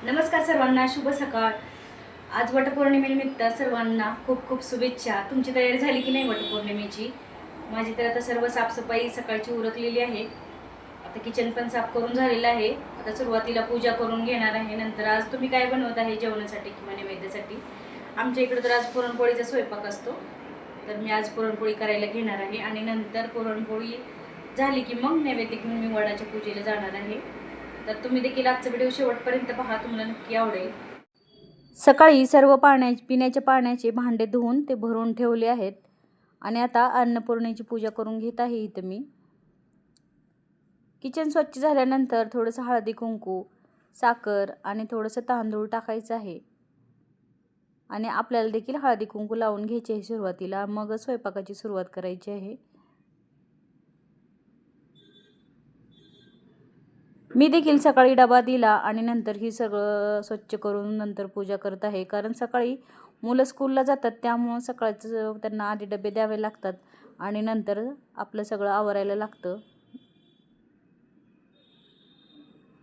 नमस्कार सर्वांना, शुभ सकाळ। आज वटपौर्णिमेनिमित्त सर्वांना खूप खूप शुभेच्छा। तुमची तयारी झाली की नाही वटपौर्णिमेची? माझी तर आता सर्व साफसफाई सकाळची उरकलेली आहे। आता किचन पण साफ करून झालेलं आहे। आता सुरुवातीला पूजा करून घेणार आहे। नंतर आज तुम्ही काय बनवत आहे जेवणासाठी किंवा नैवेद्यासाठी? आमच्या इकडे तर आज पुरणपोळीचा स्वयंपाक असतो, तर मी आज पुरणपोळी करायला घेणार आहे आणि नंतर पुरणपोळी झाली की मग नैवेद्य घेऊन मी वडाच्या पूजेला जाणार आहे। तर तुम्ही देखील आजचा व्हिडिओ शेवटपर्यंत पहा, तुम्हाला नक्की आवडेल। सकाळी सर्व पिण्याच्या पाण्याचे भांडे धुवून ते भरून ठेवले आहेत आणि आता अन्नपूर्णेची पूजा करून घेत आहे। इथं मी किचन स्वच्छ झाल्यानंतर थोडंसं हळदी कुंकू, साखर आणि थोडंसं तांदूळ टाकायचं आहे आणि आपल्याला देखील हळदी कुंकू लावून घ्यायचे आहे सुरुवातीला, मग स्वयंपाकाची सुरुवात करायची आहे। मी देखील सकाळी डबा दिला आणि नंतर ही सगळं स्वच्छ करून नंतर पूजा करत आहे, कारण सकाळी मुलं स्कूलला जातात, त्यामुळं सकाळचं त्यांना आधी डबे द्यावे लागतात आणि नंतर आपलं सगळं आवरायला लागतं।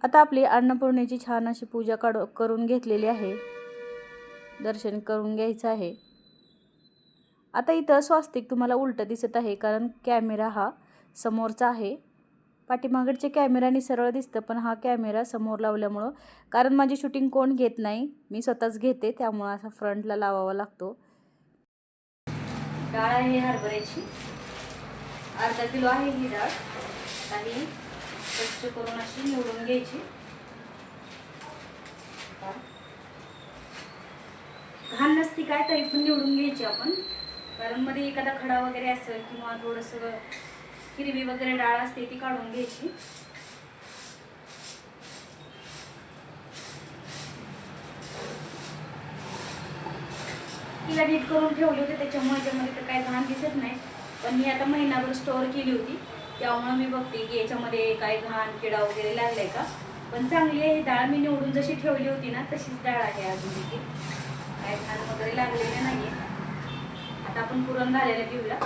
आता आपली अन्नपूर्णेची छान अशी पूजा करून घेतलेली आहे, दर्शन करून घ्यायचं आहे। आता इथं स्वास्तिक तुम्हाला उलटं दिसत आहे, कारण कॅमेरा हा समोरचा आहे। पाठीमागडच्या कॅमेराने सरळ दिसतं, पण हा कॅमेरा समोर लावल्यामुळं, कारण माझी शूटिंग कोण घेत नाही, मी स्वतःच घेते, त्यामुळं असा फ्रंटला लावावा लागतो। डाळ आहे हरभऱ्याची, अर्धा किलो आहे ही डाळ आणि स्वच्छ करून अशी निवडून घ्यायची। घाण नसती काय तरी पण निवडून घ्यायची आपण, कारण मध्ये एखादा खडा वगैरे असेल किंवा थोडंसं हिरवी वगैरे डाळ असते ती काढून घ्यायची। तिला नीट करून ठेवली होती, त्याच्यामुळे याच्यामध्ये तर काय घाण दिसत नाही, पण मी आता महिनाभर स्टोअर केली होती, त्यामुळे मी बघते की याच्यामध्ये काय घाण किडा वगैरे लागलाय का। पण चांगली आहे डाळ, मी निवडून जशी ठेवली होती ना तशीच डाळ आहे अजून देखील, काय घाण वगैरे लागलेले नाहीये। आता आपण पुरण घालायला घेऊया।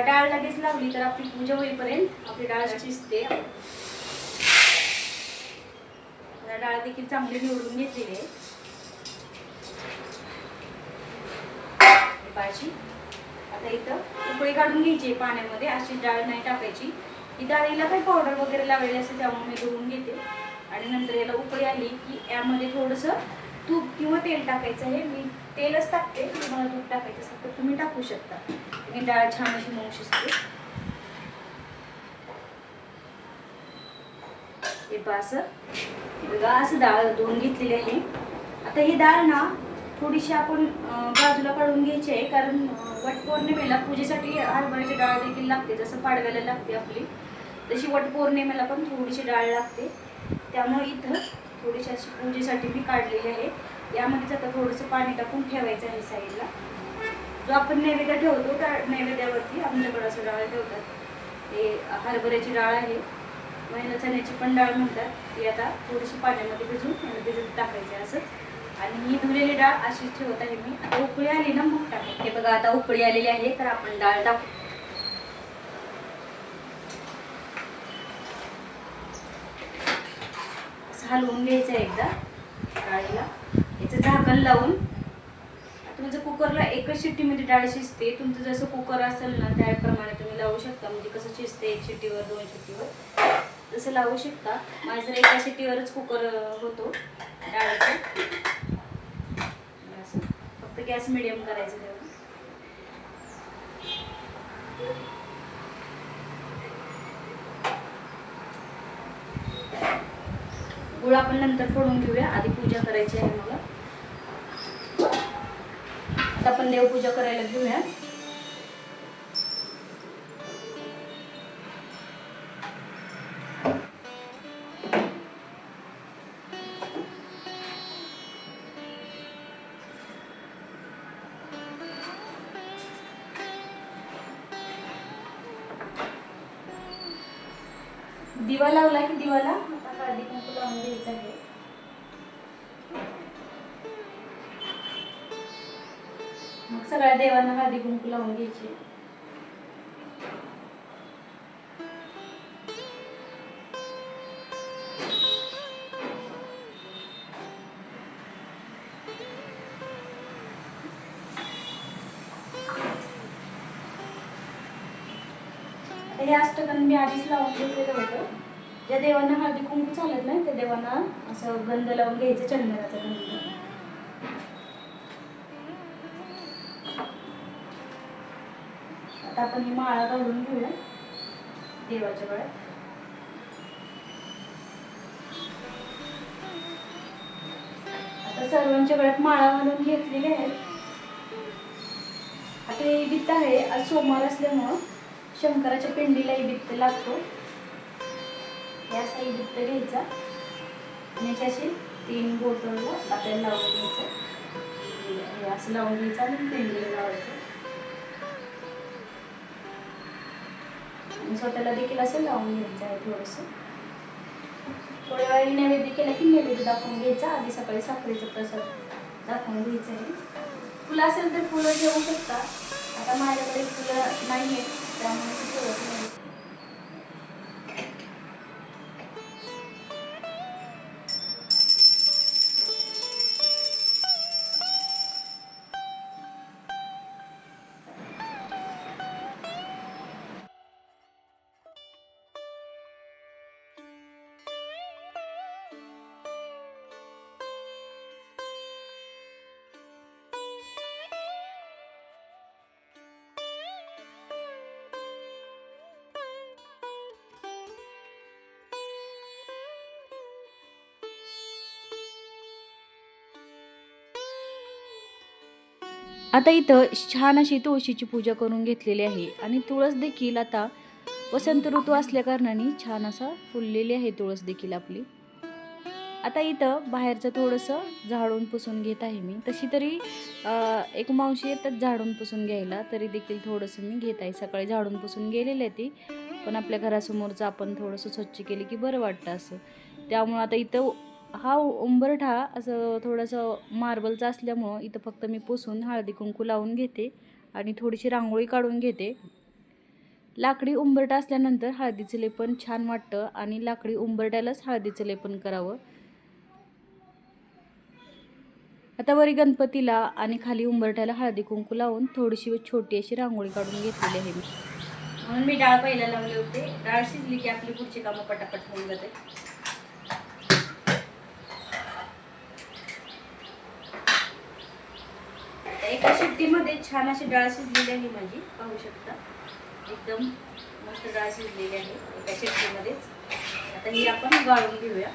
डाळ लगेच लावली तर आपली पूजा होईपर्यंत आपली डाळ शिजते। डाळ देखील चांगली निवडून घेतलेली आहे पाशी। आता इथं उकळी काढून घ्यायची पाण्यामध्ये, अशी डाळ नाही टाकायची। ही डाळीला काही पावडर वगैरे लावलेली असते, त्यामुळे मी धुवून घेते आणि नंतर याला उकळी आली की यामध्ये थोडंसं तूप किंवा तेल टाकायचं आहे। मी तेलच टाकते, तुम्हाला तूप टाकायचं असेल तर तुम्ही टाकू शकता, आणि डाळ छान अशी मऊ शिजते। हे असं डाळ धुवून घेतलेली आहे। आता ही डाळ ना थोडीशी आपण बाजूला काढून घ्यायची आहे, कारण वटपौर्णिमेला पूजेसाठी हरभऱ्याची डाळ देखील लागते, जसं पाडव्याला लागते आपली, तशी वटपौर्णिमेला पण थोडीशी डाळ लागते, त्यामुळे इथं थोडीशी अशी पूजेसाठी मी काढलेली आहे। यामध्येच आता थोडंसं पाणी टाकून ठेवायचं आहे साईडला। जो आपण नैवेद्य ठेवतो त्या नैवेद्यावरती आमच्याकडे असं डाळ ठेवतात, ते हरभऱ्याची डाळ आहे, महिला चण्याची पण डाळ म्हणतात, ती आता थोडीशी पाण्यामध्ये भिजून टाकायची असंच, आणि ही धुलेली डाळ अशीच ठेवत आहे मी। आता उकळी आली ना मग टाकायची। हे बघा आता उकळी आलेली आहे, तर आपण डाळ टाकू। असं हलवून घ्यायचं एकदा डाळीला, याचं झाकण लावून। तुमचं कुकरला एकच शिट्टीमध्ये डाळ शिजते, तुमचं जसं कुकर असेल ना त्याप्रमाणे तुम्ही लावू शकता, म्हणजे कसं शिजते 1 शिट्टीवर 2 शिट्टीवर तसं लावू शकता। माझं एका शिट्टीवरच कुकर होतो डाळीचा, फक्त गॅस मिडियम करायचं तेव्हा। गुळ आपण नंतर फोडून घेऊया, आधी पूजा करायची आहे मला। आता आपण देवपूजा करायला घेऊया। दिवा लावला की दिवाला आता हळदी कुंकू लावून द्यायचं आहे। मग सगळ्या देवांना हळदी कुंकू लावून घ्यायचे। हे अष्टगंध मी आधीच लावून घेतलेलं होतं. ज्या देवांना हळदी कुंकू चालत नाही त्या देवांना असं गंध लावून घ्यायचं, चंदनाचा गंध. आता आपण ही माळा घालून घेऊया देवाच्या गळ्यात. आता सर्वांच्या गळ्यात माळा घालून घेतलेली आहे. आता ही बित्त आहे, आज सोमवार असल्यामुळं शंकराच्या पिंडीलाही बित्त लागतो. याचाही बित्त घ्यायचा आणि याच्याशी 3 बोटांना आपल्याला लावून घ्यायचं. हे असं लावून घ्यायचं आणि पिंडीला लावायचं. आणि स्वतःला देखील असं लावून घ्यायचं आहे. थोडंसं थोड्या वेळाने नैवेद्य केला की नैवेद्य दाखवून घ्यायचा. आधी सकाळी साखरेचा प्रसाद दाखवून घ्यायचा आहे. फुलं असेल तर फुलं ठेवू शकता. आता माझ्याकडे फुलं नाही आहेत त्यामुळे ठेवत नाही. आता इथं छान अशी तुळशीची पूजा करून घेतलेली आहे आणि तुळस देखील आता वसंत ऋतू असल्या कारणाने छान असा फुललेली आहे तुळस देखील आपली. आता इथं बाहेरचं थोडंसं झाडून पुसून घेत आहे मी. तशी तरी एक मावशी येतात झाडून पुसून घ्यायला, तरी देखील थोडंसं मी घेत आहे. सकाळी झाडून पुसून गेलेली आहे ती, पण आपल्या घरासमोरचं आपण थोडंसं स्वच्छ केले की बरं वाटतं असं. त्यामुळं आता इथं हा उंबरठा असं थोडंसं मार्बलचा असल्यामुळं इथं फक्त मी पुसून हळदी कुंकू लावून घेते आणि थोडीशी रांगोळी काढून घेते. लाकडी उंबरठा असल्यानंतर हळदीचं लेपन छान वाटतं आणि लाकडी उंबरट्यालाच हळदीचं लेपन करावं. आता वरी गणपतीला आणि खाली उंबरठ्याला हळदी कुंकू लावून थोडीशी छोटी अशी रांगोळी काढून घेतलेली आहे मी. म्हणून मी डाळ पहिला लावले होते. डाळ शिजली की आपली पुढची कामं पटापट होऊन जाते. एका शिट्टीमध्ये छान अशी डाळ शिजलेली आहे माझी, पाहू शकता. एकदम मस्त डाळ शिजलेली आहे एका शिट्टीमध्येच. आता ही आपण गाळून घेऊया.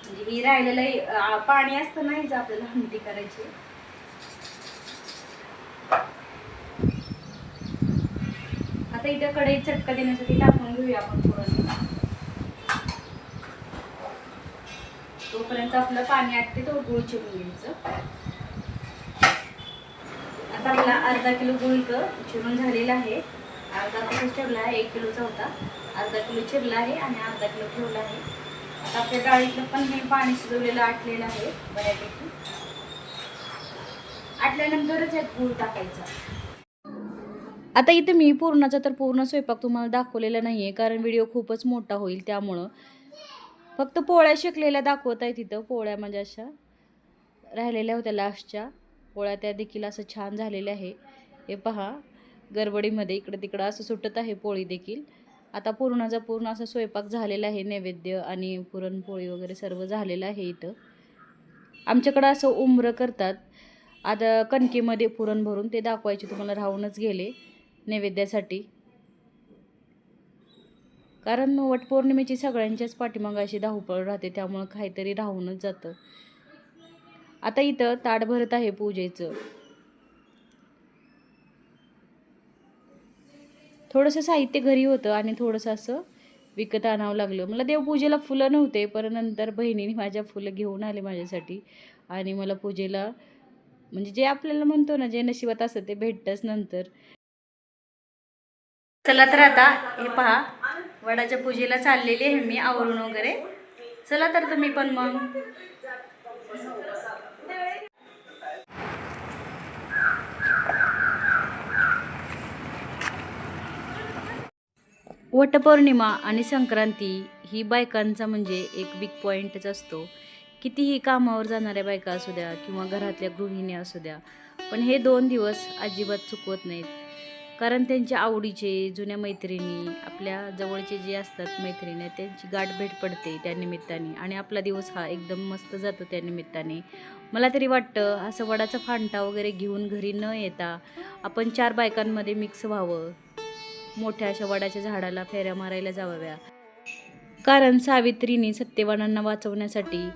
म्हणजे ही राहिलेलं पाणी असतं नाहीच आपल्याला आमटी करायची. आता इथं कढईत चटका देण्यासाठी टाकून घेऊया आपण थोडं. तोपर्यंत आपलं पाणी आटते तो गूळ चिरून घ्यायचं. आता आपला अर्धा किलो गूळ इथं चिरून झालेला आहे. अर्धा किलो ठेवला आहे, 1 किलोचा होता. अर्धा किलो चिरला आहे आणि अर्धा किलो ठेवला आहे. आता आपल्या डाळीतलं पण हे पाणी शिजवलेलं आटलेलं आहे बऱ्यापैकी. आटल्यानंतरच यात गूळ टाकायचा. आता इथे मी पूर्णाचा तर पूर्ण स्वयंपाक तुम्हाला दाखवलेला नाही आहे, कारण व्हिडिओ खूपच मोठा होईल. त्यामुळं फक्त पोळ्या शेकलेल्या दाखवत आहे. तिथं पोळ्या म्हणजे अशा राहिलेल्या होत्या लास्टच्या पोळ्या, त्या देखील असं छान झालेल्या आहे. हे पहा, गडबडीमध्ये इकडं तिकडं असं सुटत आहे पोळी देखील. आता पूर्णाचा पूर्ण असा स्वयंपाक झालेला आहे. नैवेद्य आणि पुरणपोळी वगैरे सर्व झालेलं आहे. इथं आमच्याकडं असं उंबरं करतात. आता कणकेमध्ये पुरण भरून ते दाखवायचे तुम्हाला राहूनच गेले नैवेद्यासाठी, कारण वटपौर्णिमेची सगळ्यांच्याच पाठीमागं अशी धावपळ राहते, त्यामुळं काहीतरी राहूनच जातं. आता इथं ताट भरत आहे पूजेचं. थोडंसं साहित्य घरी होतं आणि थोडंसं असं विकत आणावं लागलं. मला देवपूजेला फुलं नव्हते, पण नंतर बहिणीने माझ्या फुलं घेऊन आले माझ्यासाठी आणि मला पूजेला म्हणजे जे आपल्याला म्हणतो ना, जे नशिबात असतं ते भेटतंच नंतर. चला तर आता हे पहा, वडाच्या पूजेला चाललेली आहे मी आवरून वगैरे. चला तर तुम्ही पण मग. वटपौर्णिमा आणि संक्रांती ही बायकांचा म्हणजे एक बिग पॉईंटच असतो. कितीही कामावर जाणाऱ्या बायका असू द्या किंवा घरातल्या गृहिणी असू द्या, पण हे 2 दिवस अजिबात चुकवत नाहीत. कारण त्यांच्या आवडीचे जुन्या मैत्रिणी आपल्या जवळचे जे असतात मैत्रिणी त्यांची गाठ भेट पडते त्या निमित्ताने आणि आपला दिवस हा एकदम मस्त जातो त्या निमित्ताने. मला तरी वाटतं असं वडाचा फांटा वगैरे घेऊन घरी न येता आपण 4 बायकांमध्ये मिक्स व्हावं, मोठ्या अशा वडाच्या झाडाला फेऱ्या मारायला जावाव्या. कारण सावित्रीने सत्यवानांना वाचवण्यासाठी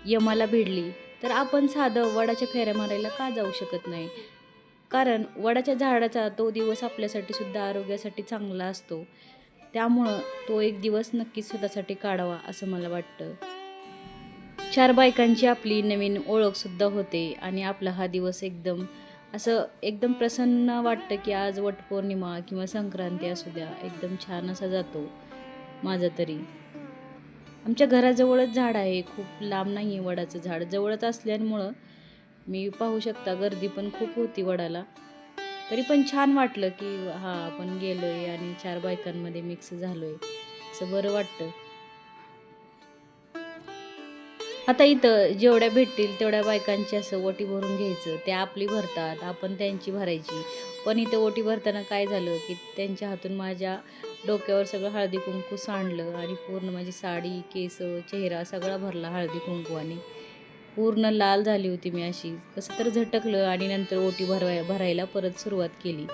यमाला भिडली, तर आपण साधं वडाच्या फेऱ्या मारायला का जाऊ शकत नाही? कारण वडाच्या झाडाचा तो दिवस आपल्यासाठी सुद्धा आरोग्यासाठी चांगला असतो. त्यामुळं तो एक दिवस नक्कीच स्वतःसाठी काढावा असं मला वाटतं. 4 बायकांची आपली नवीन ओळखसुद्धा होते आणि आपला हा दिवस एकदम प्रसन्न वाटतं, की आज वटपौर्णिमा किंवा संक्रांती असू द्या, एकदम छान असा जातो माझा तरी. आमच्या घराजवळच झाड आहे, खूप लांब नाही आहे वडाचं झाड. जवळच असल्यामुळं मी पाहू शकता गर्दी पण खूप होती वडाला. तरी पण छान वाटलं, की हां, आपण गेलोय आणि 4 बायकांमध्ये मिक्स झालोय. असं बरं वाटतं. आता इथं जेवढ्या भेटतील तेवढ्या बायकांची असं ओटी भरून घ्यायचं. त्या आपली भरतात, आपण त्यांची भरायची. पण इथं ओटी भरताना काय झालं, की त्यांच्या हातून माझ्या डोक्यावर सगळं हळदी-कुंकू सांडलं आणि पूर्ण माझी साडी, केस, चेहरा सगळा भरला हळदी-कुंकवाने. पूर्ण लाल झाली होती मी अशी. कसं तर झटकलं आणि नंतर ओटी भरायला परत सुरुवात केली.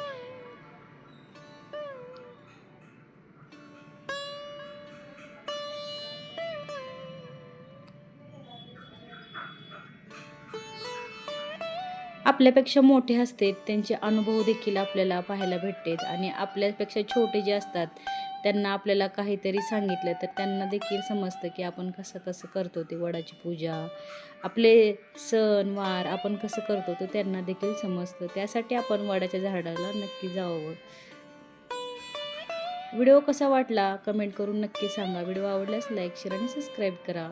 आपल्यापेक्षा मोठे असते त्यांचे अनुभव देखील आपल्याला पाहायला भेटतात आणि आपल्यापेक्षा छोटे जे असतात त्यांना आपल्याला काहीतरी सांगितलं तर त्यांना देखील समजतं, की आपण कसं कसं करतो ते वडाची पूजा, आपले सण वार आपण कसं करतो ते त्यांना देखील समजतं. त्यासाठी आपण वडाच्या झाडाला नक्की जावं. व्हिडिओ कसा वाटला कमेंट करून नक्की सांगा. व्हिडिओ आवडल्यास लाईक शेअर आणि सबस्क्राईब करा.